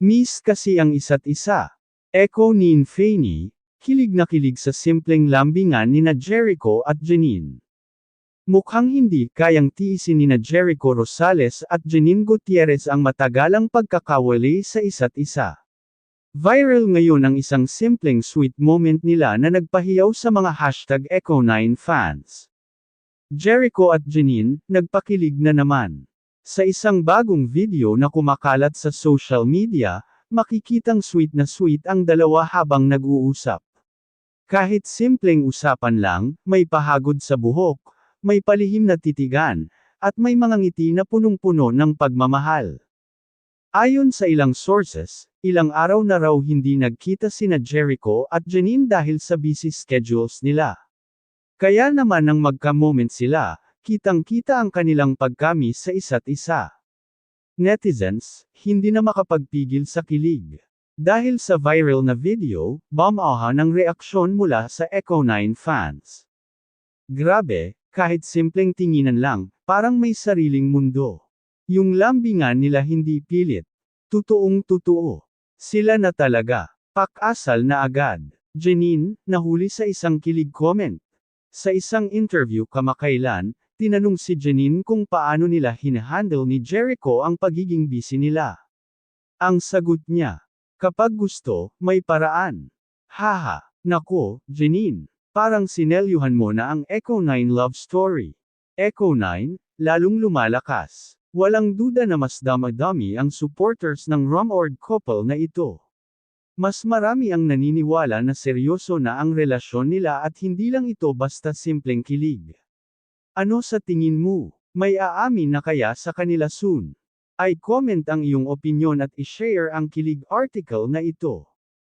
Miss kasi ang isa't isa. Echo ni Fanny, kilig na kilig sa simpleng lambingan nina Jericho at Janine. Mukhang hindi kayang tiisin nina Jericho Rosales at Janine Gutierrez ang matagalang pagkakawali sa isa't isa. Viral ngayon ang isang simpleng sweet moment nila na nagpahiyaw sa mga #Echo9 fans. Jericho at Janine, nagpakilig na naman. Sa isang bagong video na kumakalat sa social media, makikitang sweet na sweet ang dalawa habang nag-uusap. Kahit simpleng usapan lang, may pahagod sa buhok, may palihim na titigan, at may mga ngiti na punong-puno ng pagmamahal. Ayon sa ilang sources, ilang araw na raw hindi nagkita sina Jericho at Janine dahil sa busy schedules nila. Kaya naman nang magka-moment sila, kitang-kita ang kanilang pagkamis sa isa't isa. Netizens, hindi na makapagpigil sa kilig. Dahil sa viral na video, bumaha ng reaksyon mula sa Echo9 fans. Grabe, kahit simpleng tinginan lang, parang may sariling mundo. Yung lambingan nila hindi pilit. Totoong totoo. Sila na talaga. Pakasal na agad. Janine, nahuli sa isang kilig comment. Sa isang interview kamakailan, tinanong si Janine kung paano nila hinahandle ni Jericho ang pagiging busy nila. Ang sagot niya, kapag gusto, may paraan. Haha, nako, Janine, parang sinelyuhan mo na ang Echo9 love story. Echo9, lalong lumalakas. Walang duda na mas dama-dami ang supporters ng rumored couple na ito. Mas marami ang naniniwala na seryoso na ang relasyon nila at hindi lang ito basta simpleng kilig. Ano sa tingin mo? May aamin na kaya sa kanila soon? I-comment ang iyong opinyon at i-share ang kilig article na ito.